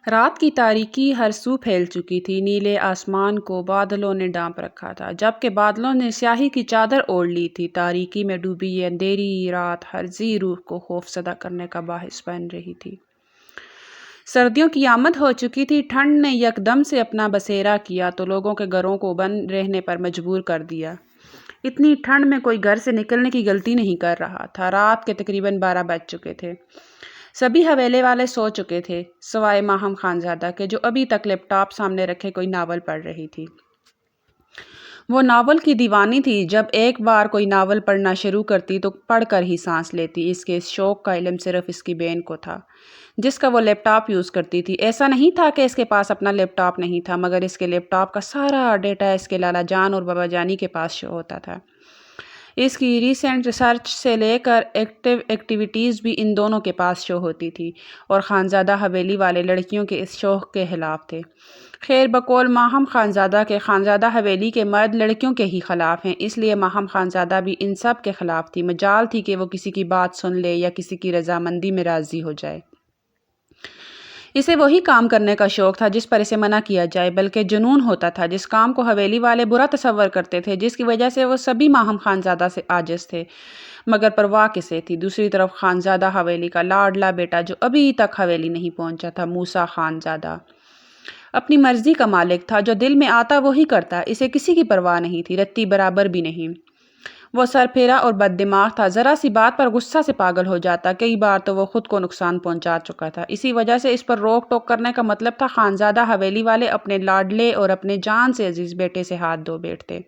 رات کی تاریکی ہر سو پھیل چکی تھی۔ نیلے آسمان کو بادلوں نے ڈانپ رکھا تھا، جبکہ بادلوں نے سیاہی کی چادر اوڑھ لی تھی۔ تاریکی میں ڈوبی یہ اندھیری رات ہر ذی روح کو خوف زدہ کرنے کا باعث بن رہی تھی۔ سردیوں کی آمد ہو چکی تھی۔ ٹھنڈ نے یکدم سے اپنا بسیرا کیا تو لوگوں کے گھروں کو بند رہنے پر مجبور کر دیا۔ اتنی ٹھنڈ میں کوئی گھر سے نکلنے کی غلطی نہیں کر رہا تھا۔ رات کے تقریباً 12 بج چکے تھے۔ سبھی حویلے والے سو چکے تھے، سوائے ماہم خانزادہ کے، جو ابھی تک لیپ ٹاپ سامنے رکھے کوئی ناول پڑھ رہی تھی۔ وہ ناول کی دیوانی تھی۔ جب ایک بار کوئی ناول پڑھنا شروع کرتی تو پڑھ کر ہی سانس لیتی۔ اس کے اس شوق کا علم صرف اس کی بہن کو تھا، جس کا وہ لیپ ٹاپ یوز کرتی تھی۔ ایسا نہیں تھا کہ اس کے پاس اپنا لیپ ٹاپ نہیں تھا، مگر اس کے لیپ ٹاپ کا سارا ڈیٹا اس کے لالا جان اور بابا جانی کے پاس شو ہوتا تھا۔ اس کی ریسنٹ ریسرچ سے لے کر ایکٹیویٹیز بھی ان دونوں کے پاس شو ہوتی تھی، اور خانزادہ حویلی والے لڑکیوں کے اس شوق کے خلاف تھے۔ خیر، بقول ماہم خانزادہ کے، خانزادہ حویلی کے مرد لڑکیوں کے ہی خلاف ہیں، اس لیے ماہم خانزادہ بھی ان سب کے خلاف تھی۔ مجال تھی کہ وہ کسی کی بات سن لے یا کسی کی رضامندی میں راضی ہو جائے۔ اسے وہی کام کرنے کا شوق تھا جس پر اسے منع کیا جائے، بلکہ جنون ہوتا تھا جس کام کو حویلی والے برا تصور کرتے تھے، جس کی وجہ سے وہ سبھی ماہم خانزادہ سے عاجز تھے۔ مگر پرواہ کسے تھی؟ دوسری طرف خانزادہ حویلی کا لاڈلا بیٹا جو ابھی تک حویلی نہیں پہنچا تھا، موسیٰ خانزادہ، اپنی مرضی کا مالک تھا۔ جو دل میں آتا وہی کرتا، اسے کسی کی پرواہ نہیں تھی، رتی برابر بھی نہیں۔ وہ سرپھیرا اور بد دماغ تھا، ذرا سی بات پر غصہ سے پاگل ہو جاتا۔ کئی بار تو وہ خود کو نقصان پہنچا چکا تھا۔ اسی وجہ سے اس پر روک ٹوک کرنے کا مطلب تھا خانزادہ حویلی والے اپنے لاڈلے اور اپنے جان سے عزیز بیٹے سے ہاتھ دھو بیٹھتے۔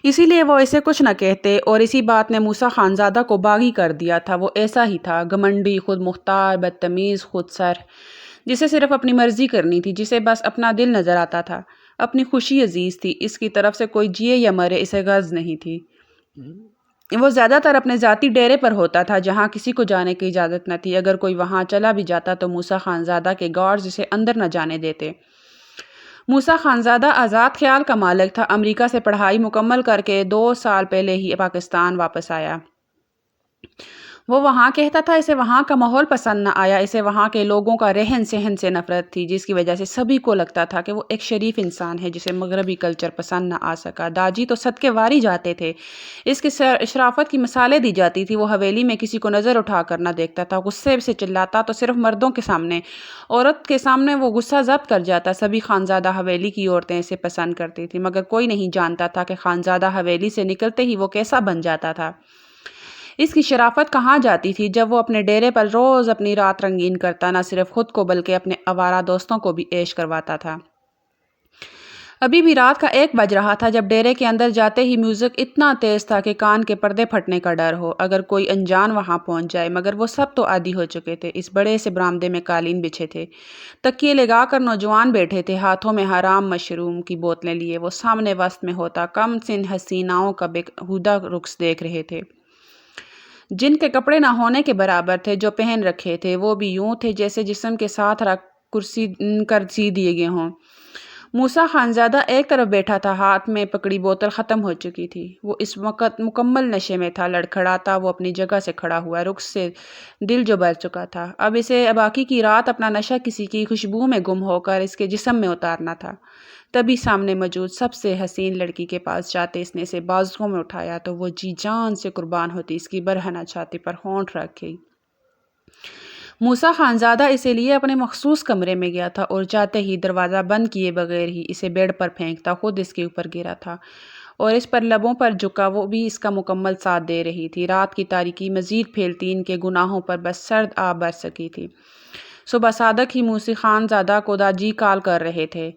اسی لیے وہ اسے کچھ نہ کہتے، اور اسی بات نے موسیٰ خانزادہ کو باغی کر دیا تھا۔ وہ ایسا ہی تھا، گھمنڈی، خود مختار، بدتمیز، خود سر، جسے صرف اپنی مرضی کرنی تھی، جسے بس اپنا دل نظر آتا تھا۔ اپنی خوشی عزیز تھی، اس کی طرف سے کوئی جیے یا مرے اسے غرض نہیں تھی۔ وہ زیادہ تر اپنے ذاتی ڈیرے پر ہوتا تھا، جہاں کسی کو جانے کی اجازت نہ تھی۔ اگر کوئی وہاں چلا بھی جاتا تو موسیٰ خانزادہ کے گارڈز اسے اندر نہ جانے دیتے۔ موسیٰ خانزادہ آزاد خیال کا مالک تھا۔ امریکہ سے پڑھائی مکمل کر کے 2 سال پہلے ہی پاکستان واپس آیا۔ وہ وہاں کہتا تھا اسے وہاں کا ماحول پسند نہ آیا، اسے وہاں کے لوگوں کا رہن سہن سے نفرت تھی، جس کی وجہ سے سبھی کو لگتا تھا کہ وہ ایک شریف انسان ہے جسے مغربی کلچر پسند نہ آ سکا۔ داجی تو صدقے واری جاتے تھے، اس کی شرافت کی مثالیں دی جاتی تھی۔ وہ حویلی میں کسی کو نظر اٹھا کر نہ دیکھتا تھا، غصے سے چلاتا تو صرف مردوں کے سامنے، عورت کے سامنے وہ غصہ ضبط کر جاتا۔ سبھی خانزادہ حویلی کی عورتیں اسے پسند کرتی تھیں، مگر کوئی نہیں جانتا تھا کہ خانزادہ حویلی سے نکلتے ہی وہ کیسا بن جاتا تھا۔ اس کی شرافت کہاں جاتی تھی جب وہ اپنے ڈیرے پر روز اپنی رات رنگین کرتا، نہ صرف خود کو بلکہ اپنے آوارہ دوستوں کو بھی عیش کرواتا تھا۔ ابھی بھی رات کا 1 بج رہا تھا جب ڈیرے کے اندر جاتے ہی میوزک اتنا تیز تھا کہ کان کے پردے پھٹنے کا ڈر ہو اگر کوئی انجان وہاں پہنچ جائے، مگر وہ سب تو عادی ہو چکے تھے۔ اس بڑے سے برآمدے میں قالین بچھے تھے، تکیے لگا کر نوجوان بیٹھے تھے، ہاتھوں میں حرام مشروم کی بوتلیں لیے وہ سامنے وسط میں ہوتا کم سن حسیناؤں کا بےہودہ رقص دیکھ رہے تھے، جن کے کپڑے نہ ہونے کے برابر تھے۔ جو پہن رکھے تھے وہ بھی یوں تھے جیسے جسم کے ساتھ رکھ کرسی کر سی دیے گئے ہوں۔ موسیٰ خانزادہ ایک طرف بیٹھا تھا، ہاتھ میں پکڑی بوتل ختم ہو چکی تھی۔ وہ اس وقت مکمل نشے میں تھا۔ لڑکھڑاتا وہ اپنی جگہ سے کھڑا ہوا، رقص سے دل جو بھر چکا تھا۔ اب اسے باقی کی رات اپنا نشہ کسی کی خوشبو میں گم ہو کر اس کے جسم میں اتارنا تھا۔ تبھی سامنے موجود سب سے حسین لڑکی کے پاس جاتے اس نے اسے بازوؤں میں اٹھایا تو وہ جی جان سے قربان ہوتی اس کی برہنہ چھاتی پر ہونٹ رکھ گئی۔ موسیٰ خانزادہ اسے لیے اپنے مخصوص کمرے میں گیا تھا، اور جاتے ہی دروازہ بند کیے بغیر ہی اسے بیڈ پر پھینکتا، خود اس کے اوپر گرا تھا اور اس پر لبوں پر جھکا وہ بھی اس کا مکمل ساتھ دے رہی تھی۔ رات کی تاریکی مزید پھیلتی ان کے گناہوں پر بس سرد آب برس سکی تھی۔ صبح صادق ہی موسیٰ خانزادہ کو داجی کال کر رہے تھے،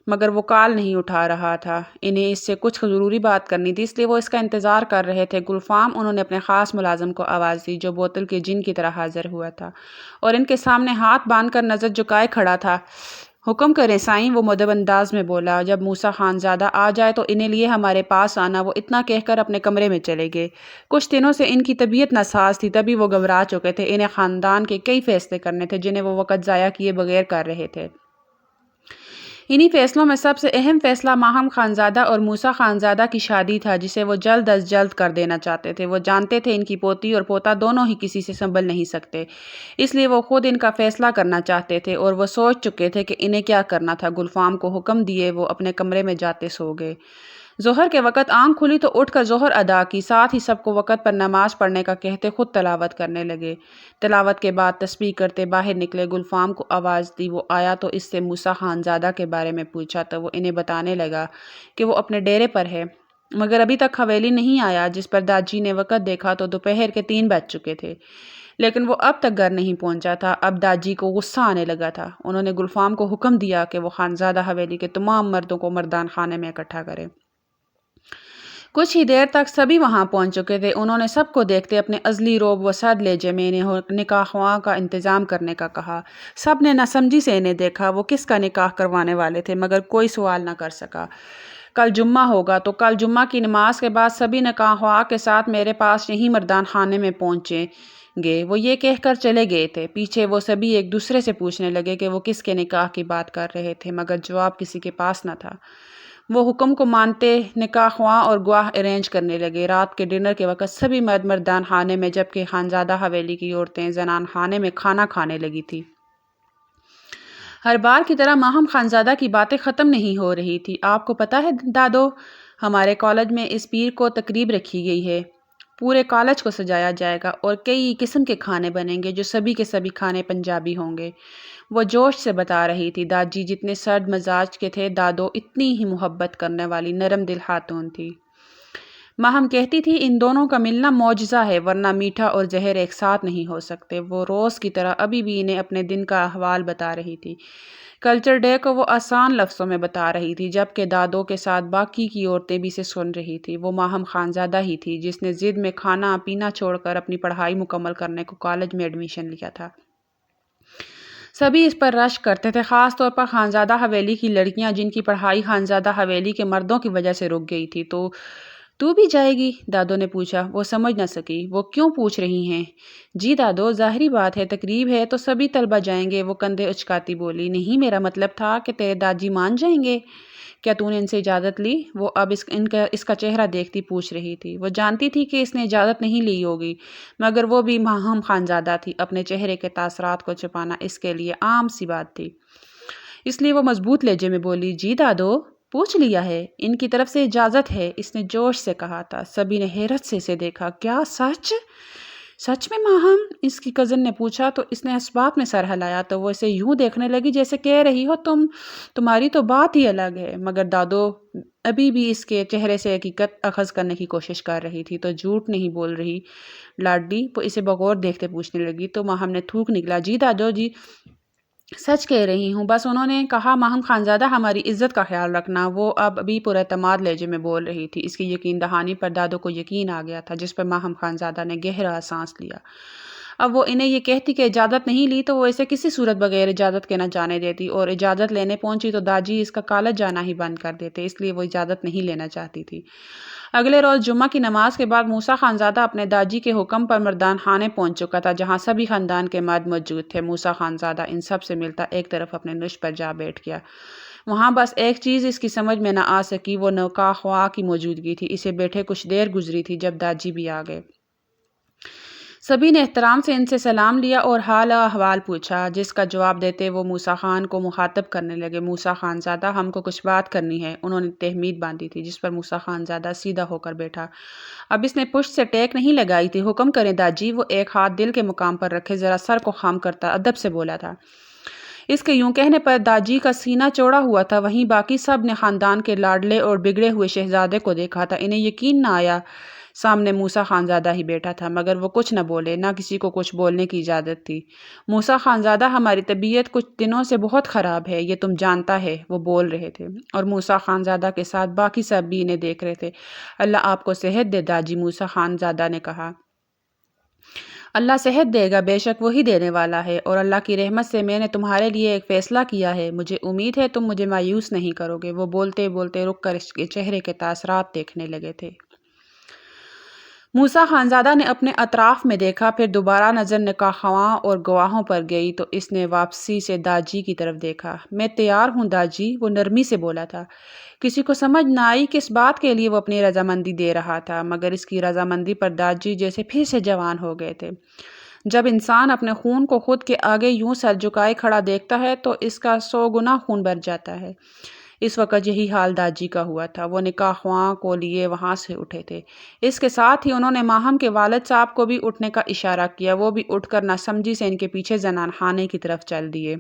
مگر وہ کال نہیں اٹھا رہا تھا۔ انہیں اس سے کچھ ضروری بات کرنی تھی، اس لیے وہ اس کا انتظار کر رہے تھے۔ گلفام، انہوں نے اپنے خاص ملازم کو آواز دی جو بوتل کے جن کی طرح حاضر ہوا تھا اور ان کے سامنے ہاتھ باندھ کر نظر جھکائے کھڑا تھا۔ حکم کریں سائیں، وہ مدب انداز میں بولا۔ جب موسیٰ خانزادہ آ جائے تو انہیں لیے ہمارے پاس آنا۔ وہ اتنا کہہ کر اپنے کمرے میں چلے گئے۔ کچھ دنوں سے ان کی طبیعت ناساز تھی، تبھی وہ گھبرا چکے تھے۔ انہیں خاندان کے کئی فیصلے کرنے تھے جنہیں وہ وقت ضائع کیے بغیر کر رہے تھے۔ انہی فیصلوں میں سب سے اہم فیصلہ ماہم خانزادہ اور موسیٰ خانزادہ کی شادی تھا، جسے وہ جلد از جلد کر دینا چاہتے تھے۔ وہ جانتے تھے ان کی پوتی اور پوتا دونوں ہی کسی سے سنبھل نہیں سکتے، اس لیے وہ خود ان کا فیصلہ کرنا چاہتے تھے، اور وہ سوچ چکے تھے کہ انہیں کیا کرنا تھا۔ گلفام کو حکم دیے وہ اپنے کمرے میں جاتے سو گئے۔ ظہر کے وقت آنکھ کھلی تو اٹھ کر ظہر ادا کی، ساتھ ہی سب کو وقت پر نماز پڑھنے کا کہتے خود تلاوت کرنے لگے۔ تلاوت کے بعد تسبیح کرتے باہر نکلے، گلفام کو آواز دی، وہ آیا تو اس سے موسیٰ خانزادہ کے بارے میں پوچھا تو وہ انہیں بتانے لگا کہ وہ اپنے ڈیرے پر ہے، مگر ابھی تک حویلی نہیں آیا۔ جس پر داجی نے وقت دیکھا تو دوپہر کے 3 بج چکے تھے، لیکن وہ اب تک گھر نہیں پہنچا تھا۔ اب داجی کو غصہ آنے لگا تھا۔ انہوں نے گلفام کو حکم دیا کہ وہ خانزادہ حویلی کے تمام مردوں کو مردان خانے میں اکٹھا کرے۔ کچھ ہی دیر تک سبھی وہاں پہنچ چکے تھے۔ انہوں نے سب کو دیکھتے اپنے ازلی روب و سد لہجے میں انہیں نکاح خواں کا انتظام کرنے کا کہا۔ سب نے ناسمجھی سے انہیں دیکھا، وہ کس کا نکاح کروانے والے تھے، مگر کوئی سوال نہ کر سکا۔ کل جمعہ ہوگا تو کل جمعہ کی نماز کے بعد سبھی نکاح خواہ کے ساتھ میرے پاس یہیں مردان خانے میں پہنچیں گے، وہ یہ کہہ کر چلے گئے تھے۔ پیچھے وہ سبھی ایک دوسرے سے پوچھنے لگے کہ وہ کس کے نکاح کی بات کر رہے تھے، مگر جواب کسی کے پاس نہ تھا۔ وہ حکم کو مانتے نکاح خواں اور گواہ ارینج کرنے لگے۔ رات کے ڈنر کے وقت سبھی مرد مردان خانے میں، جبکہ خانزادہ حویلی کی عورتیں زنان خانے میں کھانا کھانے لگی تھی۔ ہر بار کی طرح ماہم خانزادہ کی باتیں ختم نہیں ہو رہی تھی۔ آپ کو پتہ ہے دادو، ہمارے کالج میں اس پیر کو تقریب رکھی گئی ہے، پورے کالج کو سجایا جائے گا اور کئی قسم کے کھانے بنیں گے، جو سبھی کے سبھی کھانے پنجابی ہوں گے۔ وہ جوش سے بتا رہی تھی۔ داجی جتنے سرد مزاج کے تھے، دادو اتنی ہی محبت کرنے والی نرم دل خاتون تھی۔ ماہم کہتی تھی ان دونوں کا ملنا معجزہ ہے، ورنہ میٹھا اور زہر ایک ساتھ نہیں ہو سکتے۔ وہ روز کی طرح ابھی بھی انہیں اپنے دن کا احوال بتا رہی تھی۔ کلچر ڈے کو وہ آسان لفظوں میں بتا رہی تھی، جبکہ دادو کے ساتھ باقی کی عورتیں بھی اسے سن رہی تھی۔ وہ ماہم خانزادہ ہی تھی جس نے ضد میں کھانا پینا چھوڑ کر اپنی پڑھائی مکمل کرنے کو کالج میں ایڈمیشن لیا تھا۔ سبھی اس پر رشک کرتے تھے، خاص طور پر خانزادہ حویلی کی لڑکیاں، جن کی پڑھائی خانزادہ حویلی کے مردوں کی وجہ سے رک گئی تھی۔ تو بھی جائے گی؟ دادو نے پوچھا۔ وہ سمجھ نہ سکی۔ وہ کیوں پوچھ رہی ہیں؟ جی دادو، ظاہری بات ہے، تقریب ہے تو سبھی طلبہ جائیں گے، وہ کندھے اچکاتی بولی۔ نہیں، میرا مطلب تھا کہ تیرے داجی مان جائیں گے۔ کیا تو نے ان سے اجازت لی؟ وہ اب اس کا چہرہ دیکھتی پوچھ رہی تھی۔ وہ جانتی تھی کہ اس نے اجازت نہیں لی ہوگی، مگر وہ بھی ماہم خانزادہ تھی، اپنے چہرے کے تاثرات کو چھپانا اس کے لیے عام سی بات تھی، اس لیے وہ مضبوط لہجے میں بولی۔ جی دادو، پوچھ لیا ہے، ان کی طرف سے اجازت ہے، اس نے جوش سے کہا تھا۔ سبھی نے حیرت سے اسے دیکھا۔ کیا سچ؟ سچ میں ماہم؟ اس کی کزن نے پوچھا تو اس نے اس بات میں سر ہلایا تو وہ اسے یوں دیکھنے لگی جیسے کہہ رہی ہو تمہاری تو بات ہی الگ ہے، مگر دادو ابھی بھی اس کے چہرے سے حقیقت اخذ کرنے کی کوشش کر رہی تھی۔ تو جھوٹ نہیں بول رہی لاڈلی؟ وہ اسے بغور دیکھتے پوچھنے لگی تو ماہم نے تھوک نکلا۔ جی دادو جی، سچ کہہ رہی ہوں، بس انہوں نے کہا ماہم خانزادہ ہماری عزت کا خیال رکھنا۔ وہ اب بھی پر اعتماد لہجے میں بول رہی تھی۔ اس کی یقین دہانی پر دادو کو یقین آ گیا تھا، جس پر ماہم خانزادہ نے گہرا سانس لیا۔ اب وہ انہیں یہ کہتی کہ اجازت نہیں لی تو وہ اسے کسی صورت بغیر اجازت کے نہ جانے دیتی، اور اجازت لینے پہنچی تو داجی اس کا کالج جانا ہی بند کر دیتے، اس لیے وہ اجازت نہیں لینا چاہتی تھی۔ اگلے روز جمعہ کی نماز کے بعد موسیٰ خانزادہ اپنے داجی کے حکم پر مردان خانے پہنچ چکا تھا، جہاں سبھی خاندان کے مرد موجود تھے۔ موسیٰ خانزادہ ان سب سے ملتا ایک طرف اپنے نشت پر جا بیٹھ گیا۔ وہاں بس ایک چیز اس کی سمجھ میں نہ آ سکی، وہ نکاح خواہ کی موجودگی تھی۔ اسے بیٹھے کچھ دیر گزری تھی جب داجی بھی آ گئے۔ سبھی نے احترام سے ان سے سلام لیا اور حال احوال پوچھا، جس کا جواب دیتے وہ موسیٰ خان کو مخاطب کرنے لگے۔ موسیٰ خانزادہ، ہم کو کچھ بات کرنی ہے۔ انہوں نے تہمید باندھی تھی، جس پر موسیٰ خانزادہ سیدھا ہو کر بیٹھا۔ اب اس نے پشت سے ٹیک نہیں لگائی تھی۔ حکم کریں داجی، وہ ایک ہاتھ دل کے مقام پر رکھے ذرا سر کو خم کرتا ادب سے بولا تھا۔ اس کے یوں کہنے پر داجی کا سینہ چوڑا ہوا تھا، وہیں باقی سب نے خاندان کے لاڈلے اور بگڑے ہوئے شہزادے کو دیکھا تھا۔ انہیں یقین نہ آیا سامنے موسیٰ خانزادہ ہی بیٹھا تھا، مگر وہ کچھ نہ بولے، نہ کسی کو کچھ بولنے کی اجازت تھی۔ موسیٰ خانزادہ، ہماری طبیعت کچھ دنوں سے بہت خراب ہے، یہ تم جانتا ہے، وہ بول رہے تھے، اور موسیٰ خانزادہ کے ساتھ باقی سب بھی انہیں دیکھ رہے تھے۔ اللہ آپ کو صحت دے داجی، موسیٰ خانزادہ نے کہا۔ اللہ صحت دے گا، بے شک وہی دینے والا ہے، اور اللہ کی رحمت سے میں نے تمہارے لیے ایک فیصلہ کیا ہے، مجھے امید ہے تم مجھے مایوس نہیں کرو گے۔ وہ بولتے بولتے رک کر اس کے چہرے کے تاثرات دیکھنے لگے تھے۔ موسیٰ خانزادہ نے اپنے اطراف میں دیکھا، پھر دوبارہ نظر نکاح خواہاں اور گواہوں پر گئی تو اس نے واپسی سے داجی کی طرف دیکھا۔ میں تیار ہوں داجی، وہ نرمی سے بولا تھا۔ کسی کو سمجھ نہ آئی کس بات کے لیے وہ اپنی رضامندی دے رہا تھا، مگر اس کی رضامندی پر داجی جیسے پھر سے جوان ہو گئے تھے۔ جب انسان اپنے خون کو خود کے آگے یوں سر جھکائے کھڑا دیکھتا ہے تو اس کا 100 گنا خون بڑھ جاتا ہے۔ اس وقت یہی حال داجی کا ہوا تھا۔ وہ نکاح خواہاں کو لیے وہاں سے اٹھے تھے۔ اس کے ساتھ ہی انہوں نے ماہم کے والد صاحب کو بھی اٹھنے کا اشارہ کیا۔ وہ بھی اٹھ کر ناسمجھی سے ان کے پیچھے زنان خانے کی طرف چل دیے،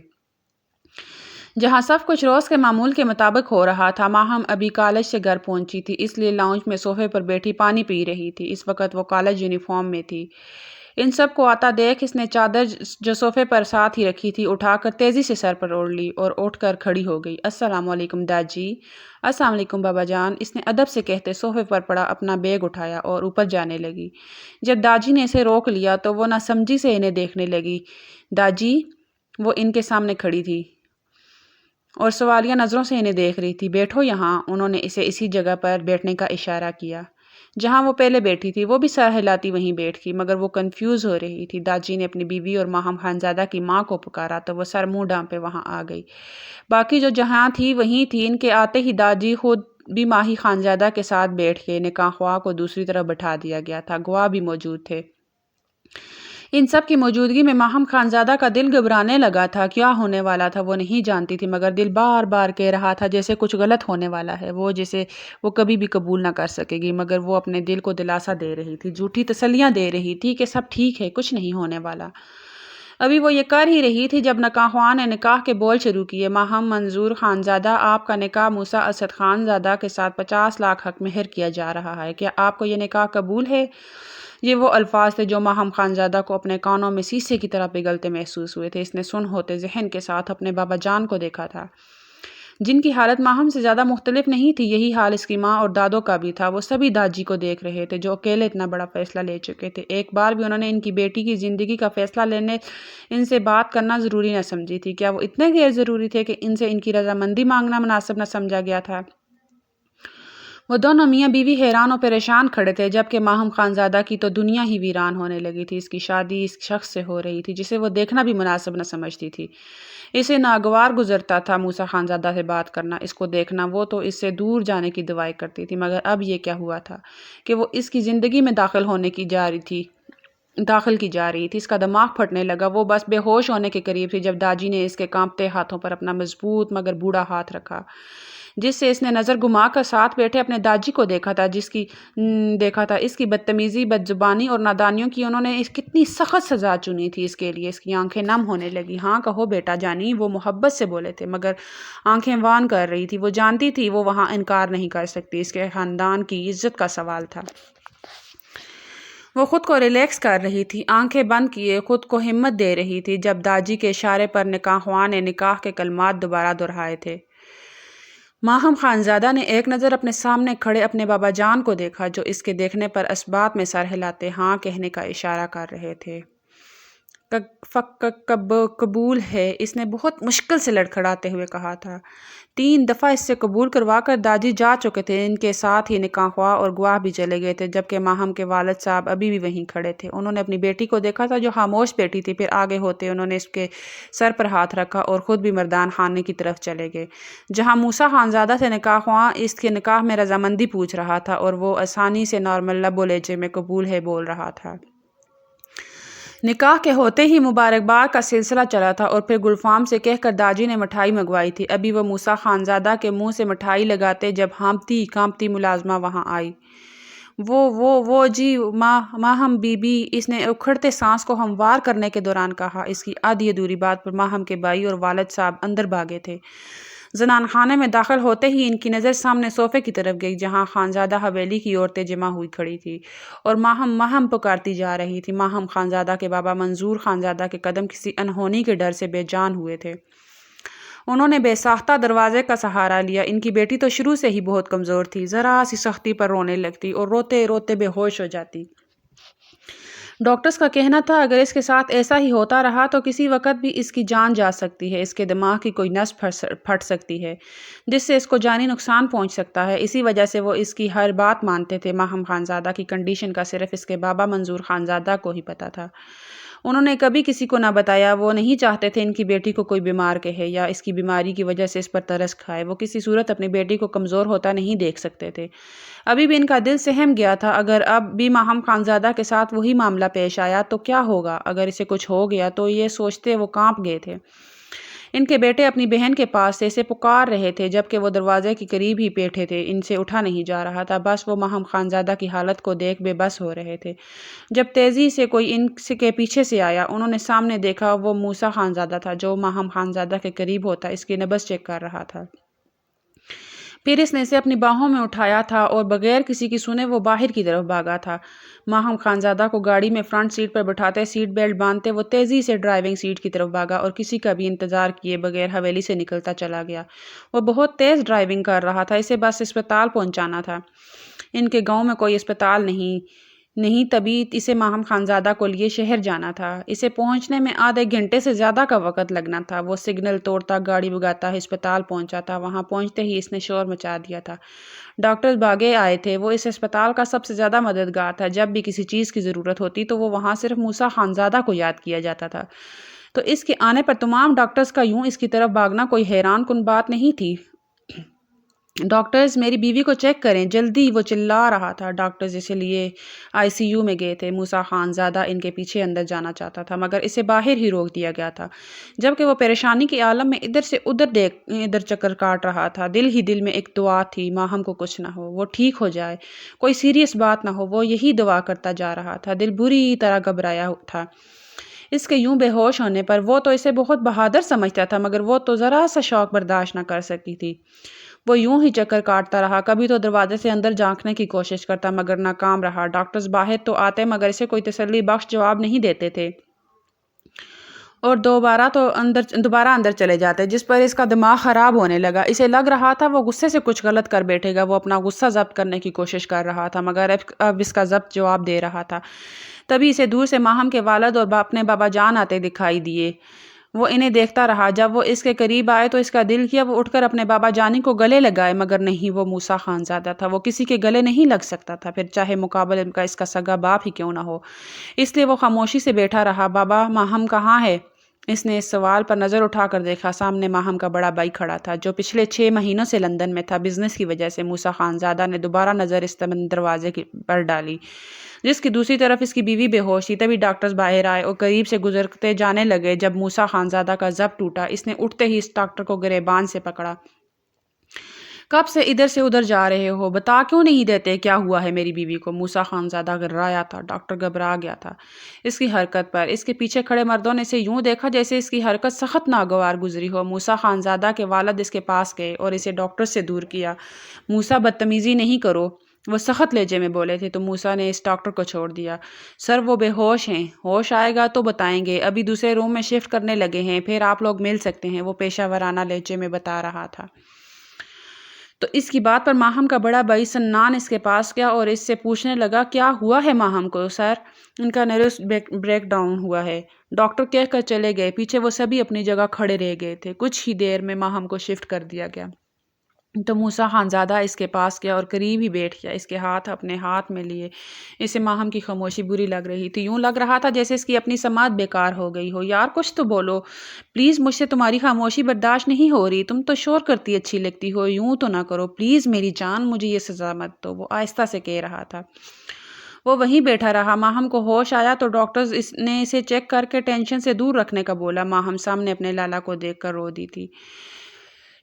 جہاں سب کچھ روز کے معمول کے مطابق ہو رہا تھا۔ ماہم ابھی کالج سے گھر پہنچی تھی، اس لیے لاؤنج میں صوفے پر بیٹھی پانی پی رہی تھی۔ اس وقت وہ کالج یونیفارم میں تھی۔ ان سب کو آتا دیکھ اس نے چادر جو صوفے پر ساتھ ہی رکھی تھی اٹھا کر تیزی سے سر پر اوڑھ لی اور اٹھ کر کھڑی ہو گئی۔ السلام علیکم داجی۔ السلام علیکم بابا جان، اس نے ادب سے کہتے صوفے پر پڑا اپنا بیگ اٹھایا اور اوپر جانے لگی۔ جب داجی نے اسے روک لیا تو وہ ناسمجھی سے انہیں دیکھنے لگی۔ داجی، وہ ان کے سامنے کھڑی تھی اور سوالیہ نظروں سے انہیں دیکھ رہی تھی۔ بیٹھو یہاں۔ انہوں نے اسے اسی جگہ پر بیٹھنے کا اشارہ کیا جہاں وہ پہلے بیٹھی تھی۔ وہ بھی سر ہلاتی وہیں بیٹھ گئی، مگر وہ کنفیوز ہو رہی تھی۔ داجی نے اپنی بیوی اور ماہم خانزادہ کی ماں کو پکارا تو وہ سر منہ ڈانپے وہاں آ گئی۔ باقی جو جہاں تھی وہیں تھی۔ ان کے آتے ہی داجی خود بھی ماہی خانزادہ کے ساتھ بیٹھ گئے۔ نکاح خواہ کو دوسری طرف بٹھا دیا گیا تھا، گواہ بھی موجود تھے۔ ان سب کی موجودگی میں ماہم خانزادہ کا دل گھبرانے لگا تھا۔ کیا ہونے والا تھا وہ نہیں جانتی تھی، مگر دل بار بار کہہ رہا تھا جیسے کچھ غلط ہونے والا ہے، وہ جیسے وہ کبھی بھی قبول نہ کر سکے گی۔ مگر وہ اپنے دل کو دلاسا دے رہی تھی، جھوٹی تسلیاں دے رہی تھی کہ سب ٹھیک ہے، کچھ نہیں ہونے والا۔ ابھی وہ یہ کر ہی رہی تھی جب نکاح خواہ نے نکاح کے بول شروع کیے۔ ماہم منظور خانزادہ، آپ کا نکاح موسیٰ اسد خانزادہ کے ساتھ 50 لاکھ حق مہر کیا جا رہا ہے۔ کیا آپ کو یہ نکاح قبول ہے؟ یہ وہ الفاظ تھے جو ماہم خانزادہ کو اپنے کانوں میں سیسے کی طرح پگھلتے محسوس ہوئے تھے۔ اس نے سن ہوتے ذہن کے ساتھ اپنے بابا جان کو دیکھا تھا، جن کی حالت ماہم سے زیادہ مختلف نہیں تھی۔ یہی حال اس کی ماں اور دادوں کا بھی تھا۔ وہ سبھی داجی کو دیکھ رہے تھے جو اکیلے اتنا بڑا فیصلہ لے چکے تھے۔ ایک بار بھی انہوں نے ان کی بیٹی کی زندگی کا فیصلہ لینے ان سے بات کرنا ضروری نہ سمجھی تھی۔ کیا وہ اتنے غیر ضروری تھے کہ ان سے ان کی رضامندی مانگنا مناسب نہ سمجھا گیا تھا؟ وہ دونوں میاں بیوی حیران و پریشان کھڑے تھے، جبکہ ماہم خانزادہ کی تو دنیا ہی ویران ہونے لگی تھی۔ اس کی شادی اس شخص سے ہو رہی تھی جسے وہ دیکھنا بھی مناسب نہ سمجھتی تھی۔ اسے ناگوار گزرتا تھا موسیٰ خانزادہ سے بات کرنا، اس کو دیکھنا۔ وہ تو اس سے دور جانے کی دعائیں کرتی تھی، مگر اب یہ کیا ہوا تھا کہ وہ اس کی زندگی میں داخل کی جا رہی تھی۔ اس کا دماغ پھٹنے لگا۔ وہ بس بے ہوش ہونے کے قریب تھی جب داجی نے اس کے کانپتے ہاتھوں پر اپنا مضبوط مگر بوڑھا ہاتھ رکھا، جس سے اس نے نظر گھما کر ساتھ بیٹھے اپنے داجی کو دیکھا تھا۔ اس کی بدتمیزی، بدزبانی اور نادانیوں کی انہوں نے کتنی سخت سزا چنی تھی اس کے لیے۔ اس کی آنکھیں نم ہونے لگی۔ ہاں کہو بیٹا جانی، وہ محبت سے بولے تھے، مگر آنکھیں وان کر رہی تھی۔ وہ جانتی تھی وہ وہاں انکار نہیں کر سکتی، اس کے خاندان کی عزت کا سوال تھا۔ وہ خود کو ریلیکس کر رہی تھی، آنکھیں بند کیے خود کو ہمت دے رہی تھی، جب داجی کے اشارے پر نکاح خواہ نے نکاح کے کلمات دوبارہ دہرائے تھے۔ ماہم خانزادہ نے ایک نظر اپنے سامنے کھڑے اپنے بابا جان کو دیکھا، جو اس کے دیکھنے پر اسبات میں سر ہلاتے ہاں کہنے کا اشارہ کر رہے تھے۔ قبول ہے، اس نے بہت مشکل سے لڑکھڑاتے ہوئے کہا تھا۔ 3 دفعہ اس سے قبول کروا کر داجی جا چکے تھے۔ ان کے ساتھ ہی نکاح خواہ اور گواہ بھی چلے گئے تھے، جبکہ ماہم کے والد صاحب ابھی بھی وہیں کھڑے تھے۔ انہوں نے اپنی بیٹی کو دیکھا تھا جو خاموش بیٹھی تھی، پھر آگے ہوتے انہوں نے اس کے سر پر ہاتھ رکھا اور خود بھی مردان خانے کی طرف چلے گئے، جہاں موسیٰ خانزادہ سے نکاح خواہ اس کے نکاح میں رضامندی پوچھ رہا تھا اور وہ آسانی سے نارمل لب و لہجے میں قبول ہے بول رہا تھا۔ نکاح کے ہوتے ہی مبارکباد کا سلسلہ چلا تھا اور پھر گلفام سے کہہ کر داجی نے مٹھائی منگوائی تھی۔ ابھی وہ موسیٰ خانزادہ کے منہ سے مٹھائی لگاتے جب ہانپتی کانپتی ملازمہ وہاں آئی۔ وہ جی ماہم بی بی، اس نے اکھڑتے سانس کو ہموار کرنے کے دوران کہا۔ اس کی آدھی ادھوری بات پر ماہم کے بھائی اور والد صاحب اندر بھاگے تھے۔ زنان خانے میں داخل ہوتے ہی ان کی نظر سامنے صوفے کی طرف گئی، جہاں خانزادہ حویلی کی عورتیں جمع ہوئی کھڑی تھی اور ماہم پکارتی جا رہی تھی۔ ماہم خانزادہ کے بابا منظور خانزادہ کے قدم کسی انہونی کے ڈر سے بے جان ہوئے تھے۔ انہوں نے بے ساختہ دروازے کا سہارا لیا۔ ان کی بیٹی تو شروع سے ہی بہت کمزور تھی، ذرا سی سختی پر رونے لگتی اور روتے روتے بے ہوش ہو جاتی۔ ڈاکٹرز کا کہنا تھا اگر اس کے ساتھ ایسا ہی ہوتا رہا تو کسی وقت بھی اس کی جان جا سکتی ہے، اس کے دماغ کی کوئی نس پھٹ سکتی ہے جس سے اس کو جانی نقصان پہنچ سکتا ہے۔ اسی وجہ سے وہ اس کی ہر بات مانتے تھے۔ ماہم خانزادہ کی کنڈیشن کا صرف اس کے بابا منظور خانزادہ کو ہی پتہ تھا۔ انہوں نے کبھی کسی کو نہ بتایا۔ وہ نہیں چاہتے تھے ان کی بیٹی کو کوئی بیمار کہے یا اس کی بیماری کی وجہ سے اس پر ترس کھائے۔ وہ کسی صورت اپنی بیٹی کو کمزور ہوتا نہیں دیکھ سکتے تھے۔ ابھی بھی ان کا دل سہم گیا تھا، اگر اب بھی ماہم خانزادہ کے ساتھ وہی معاملہ پیش آیا تو کیا ہوگا؟ اگر اسے کچھ ہو گیا تو یہ سوچتے وہ کانپ گئے تھے۔ ان کے بیٹے اپنی بہن کے پاس سے اسے پکار رہے تھے جبکہ وہ دروازے کے قریب ہی بیٹھے تھے۔ ان سے اٹھا نہیں جا رہا تھا، بس وہ ماہم خانزادہ کی حالت کو دیکھ بے بس ہو رہے تھے۔ جب تیزی سے کوئی ان کے پیچھے سے آیا، انہوں نے سامنے دیکھا وہ موسیٰ خانزادہ تھا جو ماہم خانزادہ کے قریب ہوتا اس کی نبض چیک کر رہا تھا۔ پھر اس نے اسے اپنی باہوں میں اٹھایا تھا اور بغیر کسی کی سنے وہ باہر کی طرف بھاگا تھا۔ ماہم خانزادہ کو گاڑی میں فرنٹ سیٹ پر بٹھاتے سیٹ بیلٹ باندھتے وہ تیزی سے ڈرائیونگ سیٹ کی طرف بھاگا اور کسی کا بھی انتظار کیے بغیر حویلی سے نکلتا چلا گیا۔ وہ بہت تیز ڈرائیونگ کر رہا تھا، اسے بس اسپتال پہنچانا تھا۔ ان کے گاؤں میں کوئی اسپتال نہیں تبھی اسے ماہم خانزادہ کو لیے شہر جانا تھا۔ اسے پہنچنے میں آدھے گھنٹے سے زیادہ کا وقت لگنا تھا۔ وہ سگنل توڑتا گاڑی بھگاتا اسپتال پہنچا تھا۔ وہاں پہنچتے ہی اس نے شور مچا دیا تھا۔ ڈاکٹرز بھاگے آئے تھے۔ وہ اس اسپتال کا سب سے زیادہ مددگار تھا۔ جب بھی کسی چیز کی ضرورت ہوتی تو وہ وہاں صرف موسیٰ خانزادہ کو یاد کیا جاتا تھا۔ تو اس کے آنے پر تمام ڈاکٹرز کا یوں اس کی طرف بھاگنا کوئی حیران کن بات نہیں تھی۔ ڈاکٹرز میری بیوی کو چیک کریں جلدی، وہ چلا رہا تھا۔ ڈاکٹرز اسے لیے ICU میں گئے تھے۔ موسیٰ خانزادہ ان کے پیچھے اندر جانا چاہتا تھا مگر اسے باہر ہی روک دیا گیا تھا جبکہ وہ پریشانی کے عالم میں ادھر سے ادھر چکر کاٹ رہا تھا۔ دل ہی دل میں ایک دعا تھی، ماہم کو کچھ نہ ہو، وہ ٹھیک ہو جائے، کوئی سیریس بات نہ ہو۔ وہ یہی دعا کرتا جا رہا تھا۔ دل بری طرح گھبرایا تھا اس کے یوں بے ہوش ہونے پر۔ وہ تو اسے بہت بہادر سمجھتا تھا مگر وہ تو ذرا سا شوق برداشت نہ کر سکی تھی۔ وہ یوں ہی چکر کاٹتا رہا، کبھی تو دروازے سے اندر جھانکنے کی کوشش کرتا مگر ناکام رہا۔ ڈاکٹرز باہر تو آتے مگر اسے کوئی تسلی بخش جواب نہیں دیتے تھے اور دوبارہ اندر چلے جاتے، جس پر اس کا دماغ خراب ہونے لگا۔ اسے لگ رہا تھا وہ غصے سے کچھ غلط کر بیٹھے گا۔ وہ اپنا غصہ ضبط کرنے کی کوشش کر رہا تھا مگر اب اس کا ضبط جواب دے رہا تھا۔ تبھی اسے دور سے ماہم کے والد اور اپنے بابا جان آتے دکھائی دیے۔ وہ انہیں دیکھتا رہا۔ جب وہ اس کے قریب آئے تو اس کا دل کیا وہ اٹھ کر اپنے بابا جانی کو گلے لگائے مگر نہیں، وہ موسیٰ خانزادہ تھا۔ وہ کسی کے گلے نہیں لگ سکتا تھا، پھر چاہے مقابل کا اس کا سگا باپ ہی کیوں نہ ہو۔ اس لیے وہ خاموشی سے بیٹھا رہا۔ بابا، ماہم کہاں ہے؟ اس نے اس سوال پر نظر اٹھا کر دیکھا۔ سامنے ماہم کا بڑا بھائی کھڑا تھا جو پچھلے 6 مہینوں سے لندن میں تھا بزنس کی وجہ سے۔ موسیٰ خانزادہ نے دوبارہ نظر اس دروازے پر ڈالی جس کی دوسری طرف اس کی بیوی بے ہوش تھی۔ تبھی ڈاکٹرز باہر آئے اور قریب سے گزرتے جانے لگے۔ جب موسیٰ خانزادہ کا ضبط ٹوٹا، اس نے اٹھتے ہی اس ڈاکٹر کو گریبان سے پکڑا۔ کب سے ادھر جا رہے ہو؟ بتا کیوں نہیں دیتے کیا ہوا ہے میری بیوی کو؟ موسیٰ خانزادہ گھبرایا تھا۔ ڈاکٹر گھبرا گیا تھا اس کی حرکت پر۔ اس کے پیچھے کھڑے مردوں نے اسے یوں دیکھا جیسے اس کی حرکت سخت ناگوار گزری ہو۔ موسیٰ خانزادہ کے والد اس کے پاس گئے اور اسے ڈاکٹر سے دور کیا۔ موسیٰ، بدتمیزی نہیں کرو، وہ سخت لہجے میں بولے تھے۔ تو موسیٰ نے اس ڈاکٹر کو چھوڑ دیا۔ سر، وہ بے ہوش ہیں، ہوش آئے گا تو بتائیں گے، ابھی دوسرے روم میں شفٹ کرنے لگے ہیں، پھر آپ لوگ مل سکتے ہیں، وہ پیشہ ورانہ لہجے میں بتا رہا تھا۔ تو اس کی بات پر ماہم کا بڑا بھائی سنان اس کے پاس گیا اور اس سے پوچھنے لگا کیا ہوا ہے ماہم کو؟ سر، ان کا نروس بریک ڈاؤن ہوا ہے، ڈاکٹر کہہ کر چلے گئے۔ پیچھے وہ سبھی اپنی جگہ کھڑے رہ گئے تھے۔ کچھ ہی دیر میں ماہم کو شفٹ کر دیا گیا۔ تو موسیٰ خانزادہ اس کے پاس گیا اور قریب ہی بیٹھ گیا، اس کے ہاتھ اپنے ہاتھ میں لیے۔ اسے ماہم کی خاموشی بری لگ رہی تھی، یوں لگ رہا تھا جیسے اس کی اپنی سماعت بیکار ہو گئی ہو۔ یار، کچھ تو بولو پلیز، مجھ سے تمہاری خاموشی برداشت نہیں ہو رہی، تم تو شور کرتی اچھی لگتی ہو، یوں تو نہ کرو پلیز میری جان، مجھے یہ سزا مت دو، وہ آہستہ سے کہہ رہا تھا۔ وہ وہیں بیٹھا رہا۔ ماہم کو ہوش آیا تو ڈاکٹرز نے اسے چیک کر کے ٹینشن سے دور رکھنے کا بولا۔ ماہم سامنے اپنے لالا کو دیکھ کر رو دی تھی۔